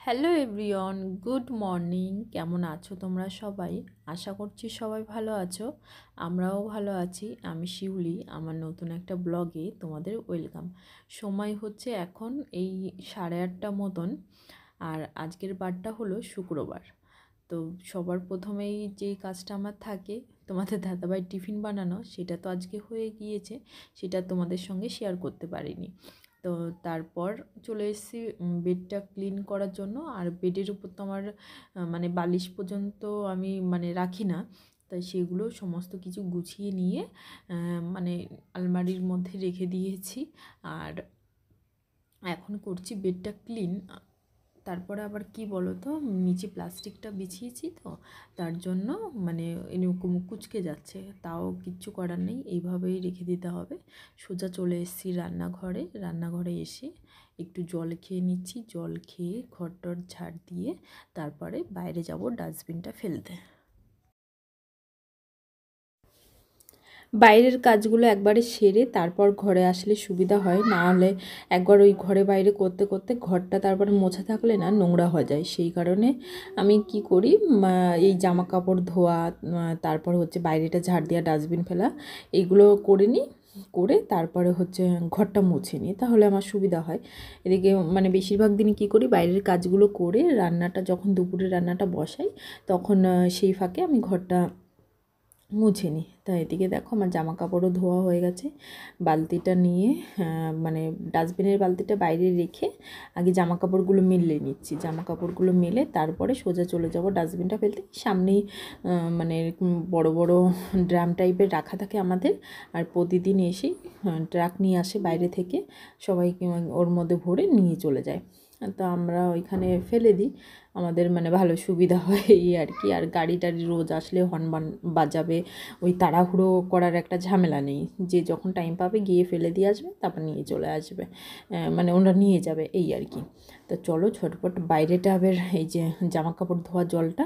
Hello everyone, good morning. কেমন আছো তোমরা সবাই? আশা করছি সবাই ভালো আছো। আমরাও ভালো আছি। আমি শিউলি, আমার নতুন একটা ব্লগে তোমাদের ওয়েলকাম। সময় হচ্ছে এখন এই 8:30 মতন, আর আজকের বারটা হলো শুক্রবার। তো সবার প্রথমেই যেই কাজটা আমার থাকে, তোমাদের দাদাভাই টিফিন বানানো, সেটা তো আজকে হয়ে গিয়েছে, সেটা তোমাদের সঙ্গে শেয়ার করতে পারিনি। তো তারপর চলে এসেছি বেডটা ক্লিন করার জন্য। আর বেডের উপর তো আমার মানে বালিশ পর্যন্ত আমি মানে রাখি না, তাই সেগুলো সমস্ত কিছু গুছিয়ে নিয়ে মানে আলমারির মধ্যে রেখে দিয়েছি। আর এখন করছি বেডটা ক্লিন। তারপরে আবার কি বলো তো, নিচে প্লাস্টিকটা বিছিয়েছি, তো তার জন্য মানে এরকম কুঁচকে যাচ্ছে, তাও কিচ্ছু করার নেই, এইভাবেই রেখে দিতে হবে। সোজা চলে এসেছি রান্নাঘরে এসে একটু জল খেয়ে নিচ্ছি। জল খেয়ে ঘরটর ঝাড় দিয়ে তারপরে বাইরে যাব ডাস্টবিনটা ফেলতে। বাইরের কাজগুলো একবারে সেরে তারপর ঘরে আসলে সুবিধা হয়, না হলে একবার ওই ঘরে বাইরে করতে করতে ঘরটা তারপরে মোছা থাকলে না নোংরা হয়ে যায়। সেই কারণে আমি কি করি, এই জামা কাপড় ধোয়া, তারপর হচ্ছে বাইরেটা ঝাড় দেওয়া, ডাস্টবিন ফেলা, এইগুলো করে নিই। করে তারপরে হচ্ছে ঘরটা মুছে নিই, তাহলে আমার সুবিধা হয়। এদিকে মানে বেশিরভাগ দিন কি করি, বাইরের কাজগুলো করে রান্নাটা যখন দুপুরে রান্নাটা বসাই, তখন সেই ফাঁকে আমি ঘরটা মুছে নিই। তাই এদিকে দেখো আমার জামা কাপড়ও ধোয়া হয়ে গেছে। বালতিটা নিয়ে মানে ডাস্টবিনের বালতিটা বাইরে রেখে আগে জামা কাপড়গুলো মেলে নিচ্ছি। জামা কাপড়গুলো মেলে তারপরে সোজা চলে যাব ডাস্টবিনটা ফেলতে। সামনেই মানে এরকম বড় বড় ড্রাম টাইপের রাখা থাকে আমাদের, আর প্রতিদিন এসেই ট্রাক নিয়ে আসে বাইরে থেকে, সবাই ওর মধ্যে ভরে নিয়ে চলে যায়। তো আমরা ওইখানে ফেলে দিই, আমাদের মানে ভালো সুবিধা হয় এই আর কি। আর গাড়ি টাড়ি রোজ আসলে হর্ন বাজাবে, ওই তাড়াহুড়ো করার একটা ঝামেলা নেই, যে যখন টাইম পাবে গিয়ে ফেলে দিয়ে আসবে, তারপর নিয়ে চলে আসবে, মানে ওরা নিয়ে যাবে এই আর কি। তো চলো ঝটপট বাইরেটা আবার এই যে জামা কাপড় ধোয়া জলটা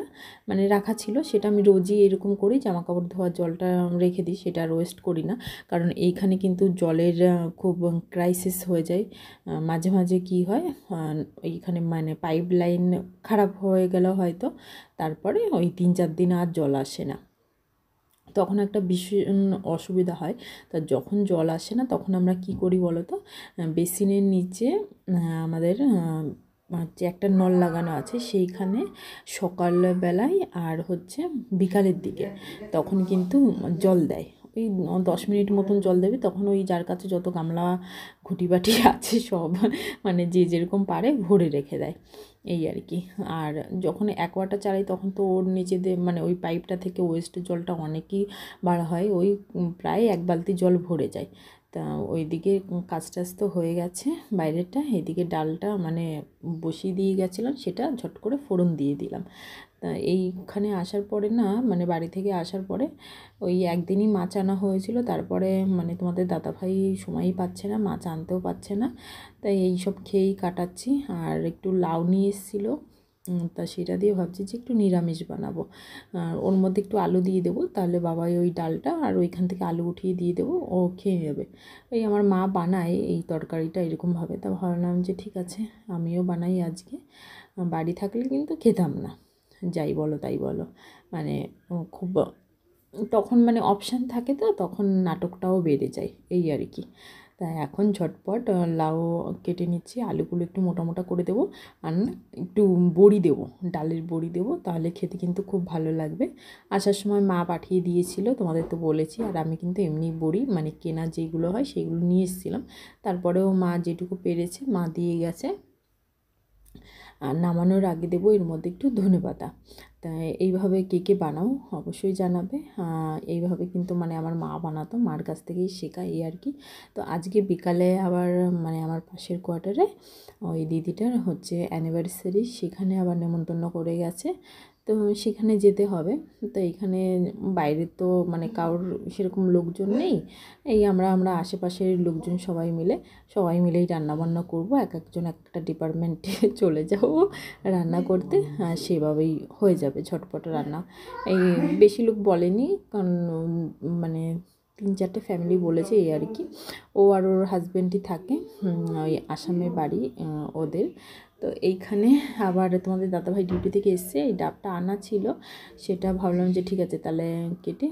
মানে রাখা ছিল, সেটা আমি রোজই এরকম করি, জামা কাপড় ধোয়া জলটা রেখে দিই, সেটা ওয়েস্ট করি না। কারণ এইখানে কিন্তু জলের খুব ক্রাইসিস হয়ে যায়। মাঝে মাঝে কি হয়, এইখানে মানে পাইপ লাইন খারাপ হয়ে গেল হয়তো, তারপরে ওই 3-4 দিন আর জল আসে না, তখন একটা ভীষণ অসুবিধা হয়। তা যখন জল আসে না তখন আমরা কি করি বলো তো, বেসিনের নিচে আমাদের যে একটা নল লাগানো আছে, সেইখানে সকালবেলায় আর হচ্ছে বিকালের দিকে তখন কিন্তু জল দেয়। ওই 10 মিনিট মতন জল দেবে, তখন ওই যার কাছে যত গামলা ঘুটিবাটি আছে সব মানে যে যেরকম পারে ভরে রেখে দেয় এই আর কি। আর যখন অ্যাকোয়াটা চালাই তখন তো ওর নিচেতে মানে ওই পাইপটা থেকে ওয়েস্ট জলটা অনেকই বার হয়, ওই প্রায় 1 বালতি জল ভরে যায়। তা ওইদিকে কাজ টাজ তো হয়ে গেছে বাইরেটা, এদিকে ডালটা মানে বসিয়ে দিয়ে গেছিলাম, সেটা ঝট করে ফোড়ন দিয়ে দিলাম। তা এইখানে আসার পরে না, মানে বাড়ি থেকে আসার পরে ওই একদিনই মাছ আনা হয়েছিল, তারপরে মানে তোমাদের দাদাভাই সময়ই পাচ্ছে না, মাছ আনতেও পাচ্ছে না, তাই এই সব খেয়েই কাটাচ্ছি। আর একটু লাউ নিয়ে এসেছিলো, তা সেটা দিয়ে ভাবছি যে একটু নিরামিষ বানাবো। আর ওর মধ্যে একটু আলু দিয়ে দেবো, তাহলে বাবাই ওই ডালটা আর ওইখান থেকে আলু উঠিয়ে দিয়ে দেবো, ও খেয়ে নেবে। এই আমার মা বানায় এই তরকারিটা এরকমভাবে, তা ভাবলাম যে ঠিক আছে আমিও বানাই আজকে। বাড়ি থাকলে কিন্তু খেতাম না, যাই বলো তাই বলো, মানে খুব তখন মানে অপশান থাকে, তো তখন নাটকটাও বেড়ে যায় এই আর কি। তাই এখন ঝটপট লাউ কেটে নিচ্ছি, আলুগুলো একটু মোটা মোটা করে দেবো, আর না একটু বড়ি দেবো, ডালের বড়ি দেবো, তাহলে খেতে কিন্তু খুব ভালো লাগবে। আসার সময় মা পাঠিয়ে দিয়েছিল, তোমাদের তো বলেছি। আর আমি কিন্তু এমনি বড়ি মানে কেনা যেগুলো হয় সেগুলো নিয়ে এসেছিলাম, তারপরেও মা যেটুকু পেরেছে মা দিয়ে গেছে। আর নামানোর আগে দেবো এর মধ্যে একটু ধনেপাতা। তাই এইভাবে কে কে বানাও অবশ্যই জানাবে। এইভাবে কিন্তু মানে আমার মা বানাতো, মার কাছ থেকেই শেখা এই আর কি। তো আজকে বিকালে আবার মানে আমার পাশের কোয়ার্টারে ওই দিদিটার হচ্ছে অ্যানিভার্সারি, সেখানে আবার নেমন্তন্ন করে গেছে, তো সেখানে যেতে হবে। তো এখানে বাইরে তো মানে কারোর সেরকম লোকজন নেই, এই আমরা আশেপাশের লোকজন সবাই মিলেই রান্নাবান্না করব, এক একজন একটা ডিপার্টমেন্টে চলে যাব রান্না করতে, আর সেভাবেই হয়ে যাবে ঝটপট রান্না। এই বেশি লোক বলেনি, কারণ মানে 3-4টে ফ্যামিলি বলেছে এই আর কি। ও আর ওর হাজব্যান্ডই থাকে, ওই আসামে বাড়ি ওদের। তো এইখানে আবার তোমাদের দাদাভাই ডিউটি থেকে এসছে, এই ডাবটা আনা ছিল, সেটা ভাবলাম যে ঠিক আছে তাহলে কেটে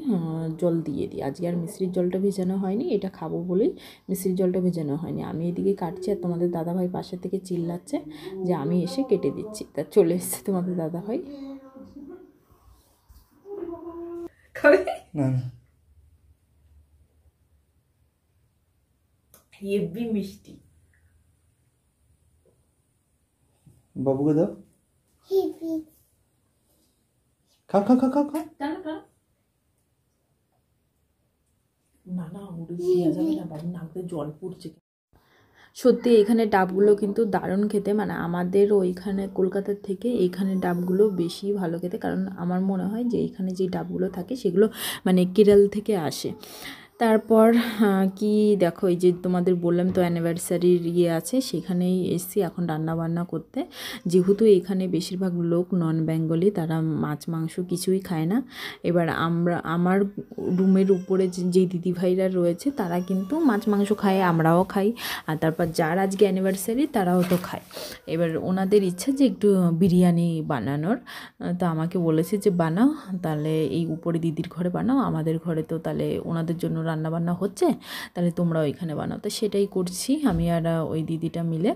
জল দিয়ে দিই। আজকে আর মিশ্রির জলটা ভেজানো হয়নি, এটা খাবো বলেই মিশ্রির জলটা ভেজানো হয়নি। আমি এদিকে কাটছি আর তোমাদের দাদাভাই পাশে থেকে চিল্লাচ্ছে যে আমি এসে কেটে দিচ্ছি। তা চলে এসছে তোমাদের দাদাভাই। না হেভি মিষ্টি। বাবুকে দাও, খাও খাও খাও খাও খাও। না না উড়ে দেওয়া যাবে না, বাবু নাকে জল পড়ছে। সত্যি এখানে ডাবগুলো কিন্তু দারুণ খেতে, মানে আমাদের ওইখানে কলকাতার থেকে এইখানে ডাবগুলো বেশি ভালো খেতে, কারণ আমার মনে হয় যে এইখানে যে ডাবগুলো থাকে সেগুলো মানে কেরল থেকে আসে। তারপর কি দেখো, এই যে তোমাদের বললাম তো অ্যানিভার্সারির আছে, সেখানেই এসছি এখন রান্না বান্না করতে। যেহেতু এখানে বেশিরভাগ লোক নন বেঙ্গলি, তারা মাছ মাংস কিছুই খায় না। এবার আমার রুমের উপরে যে দিদিভাইরা রয়েছে তারা কিন্তু মাছ মাংস খায়, আমরাও খাই। আর তারপর যার আজকে অ্যানিভার্সারি তারাও তো খায়। এবার ওনাদের ইচ্ছা যে একটু বিরিয়ানি বানানোর, তো আমাকে বলেছে যে বানাও, তাহলে এই উপরে দিদির ঘরে বানাও, আমাদের ঘরে তো তাহলে ওনাদের জন্য রান্না বান্না হচ্ছে, তাহলে তোমরা ওইখানে বানাও। তো সেটাই করছি আমি আর ওই দিদিটা মিলে।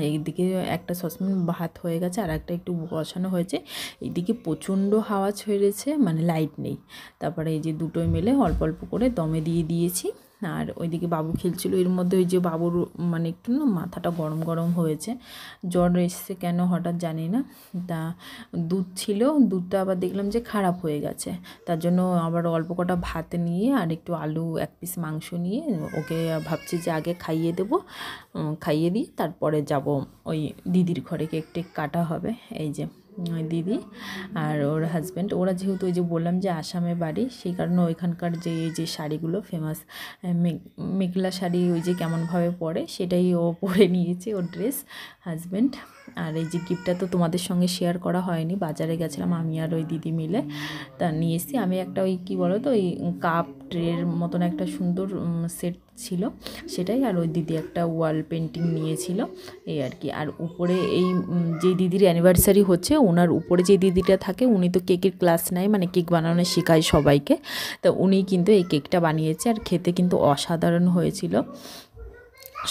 এইদিকে একটা সসপ্যান ভাত হয়ে গেছে আর একটা একটু বসানো হয়েছে। এইদিকে প্রচণ্ড হাওয়া ছেড়েছে, মানে লাইট নেই। তারপরে এই যে দুটোই মিলে অল্প অল্প করে দমে দিয়ে দিয়েছি। আর ওইদিকে বাবু খেলছিল, এর মধ্যে ওই যে বাবুর মানে একটু না মাথাটা গরম গরম হয়েছে, জ্বর এসছে কেন হঠাৎ জানি না। তা দুধ ছিল, দুধটা আবার দেখলাম যে খারাপ হয়ে গেছে, তার জন্য আবার অল্প কটা ভাত নিয়ে আর একটু আলু, এক পিস মাংস নিয়ে ওকে ভাবছি যে আগে খাইয়ে দেবো, খাইয়ে দিই তারপরে যাব ওই দিদির ঘরে। কেক টেক কাটা হবে। এই যে ওই দিদি আর ওর হাজব্যান্ড, ওরা যেহেতু ওই যে বললাম যে আসামে বাড়ি, সেই কারণে ওইখানকার যে শাড়িগুলো ফেমাস মেঘলা শাড়ি ওই যে কেমনভাবে পরে সেটাই ও পরে নিয়েছে, ওর ড্রেস হাজব্যান্ড। আর এই যে গিফটটা তো তোমাদের সঙ্গে শেয়ার করা হয়নি, বাজারে গেছিলাম আমি আর ওই দিদি মিলে, তা নিয়ে এসেছি আমি একটা ওই কী বলো তো ওই কাপ ট্রের মতন একটা সুন্দর সেট ছিল সেটাই, আর ওই দিদি একটা ওয়াল পেন্টিং নিয়েছিল এই আর কি। আর উপরে এই যে দিদির অ্যানিভার্সারি হচ্ছে ওনার উপরে যে দিদিটা থাকে উনি তো কেকের ক্লাস নেয়, মানে কেক বানানো শেখায় সবাইকে, তো উনি কিন্তু এই কেকটা বানিয়েছে আর খেতে কিন্তু অসাধারণ হয়েছিল।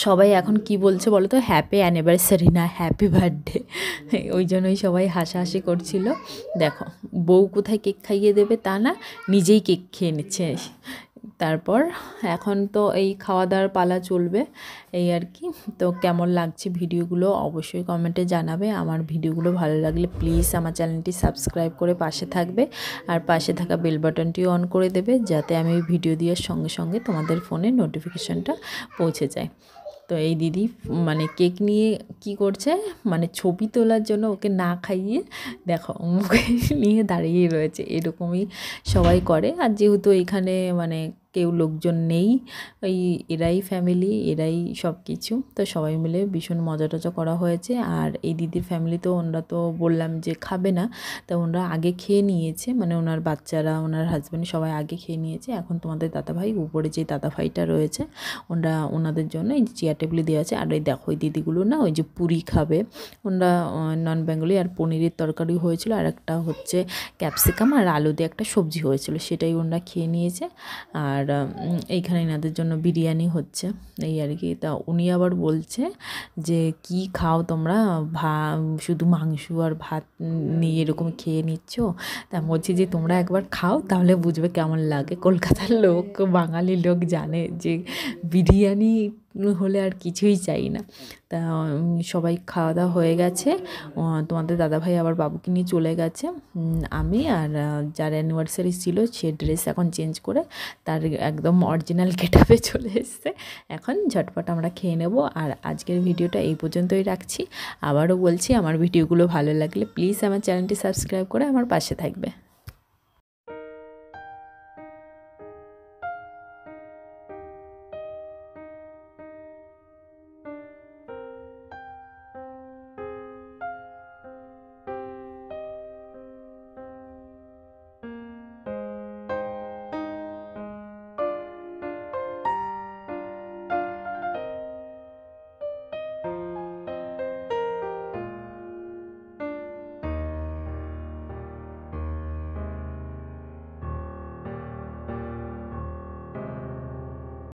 সবাই এখন কি বলছে বলো তো, হ্যাপি অ্যানিভার্সারি না হ্যাপি বার্থডে, ওই জন্যই সবাই হাসাহাসি করছিল। দেখো বউ কোথায় কেক খাইয়ে দেবে তা না, নিজেই কেক খেয়ে নিচ্ছে। তারপর এখন তো এই খাওয়া দাওয়ার পালা চলবে এই আর কি। তো কেমন লাগছে ভিডিওগুলো অবশ্যই কমেন্টে জানাবে। আমার ভিডিওগুলো ভালো লাগলে প্লিজ আমার চ্যানেলটি সাবস্ক্রাইব করে পাশে থাকবে, আর পাশে থাকা বেল বাটনটিও অন করে দেবে, যাতে আমি ভিডিও দেওয়ার সঙ্গে সঙ্গে তোমাদের ফোনে নোটিফিকেশনটা পৌঁছে যায়। তো এই দিদি মানে কেক নিয়ে কি করছে, মানে ছবি তোলার জন্য ওকে না খাইয়ে দেখো মুখে নিয়ে দাঁড়িয়ে রয়েছে, এরকমই সবাই করে। আর যেহেতু এখানে মানে কেউ লোকজন নেই, ওই এরাই ফ্যামিলি, এরাই সব কিছু, তো সবাই মিলে ভীষণ মজা টজা করা হয়েছে। আর এই দিদির ফ্যামিলি তো ওনারা তো বললাম যে খাবে না, তা ওনারা আগে খেয়ে নিয়েছে, মানে ওনার বাচ্চারা ওনার হাজব্যান্ড সবাই আগে খেয়ে নিয়েছে। এখন তোমাদের দাদাভাই উপরে যে দাদাভাইটা রয়েছে ওনাদের জন্য এই চেয়ার টেবিলে দেওয়া আছে। আর ওই দেখো ওই দিদিগুলো না ওই যে পুরি খাবে, ওনারা নন বেঙ্গলি, আর পনিরের তরকারি হয়েছিল, আর একটা হচ্ছে ক্যাপসিকাম আর আলু দিয়ে একটা সবজি হয়েছিল, সেটাই ওনারা খেয়ে নিয়েছে। আর এইখানে এনাদের জন্য বিরিয়ানি হচ্ছে এই আর কি। তা উনি আবার বলছে যে কি খাও তোমরা, শুধু মাংস আর ভাত নিয়ে এরকম খেয়ে নিচ্ছ। তা বলছি যে তোমরা একবার খাও তাহলে বুঝবে কেমন লাগে। কলকাতার লোক, বাঙালি লোক জানে যে বিরিয়ানি হলে আর কিছুই চাই না। তা সবাই খাওয়া দাওয়া হয়ে গেছে, তোমাদের দাদাভাই আবার বাবুকে নিয়ে চলে গেছে। আমি আর যার অ্যানিভার্সারি ছিল সে ড্রেস এখন চেঞ্জ করে তার একদম অরিজিনাল গেটআপে চলে এসছে। এখন ঝটপট আমরা খেয়ে নেব। আর আজকের ভিডিওটা এই পর্যন্তই রাখছি। আবারও বলছি আমার ভিডিওগুলো ভালো লাগলে প্লিজ আমার চ্যানেলটি সাবস্ক্রাইব করে আমার পাশে থাকবে।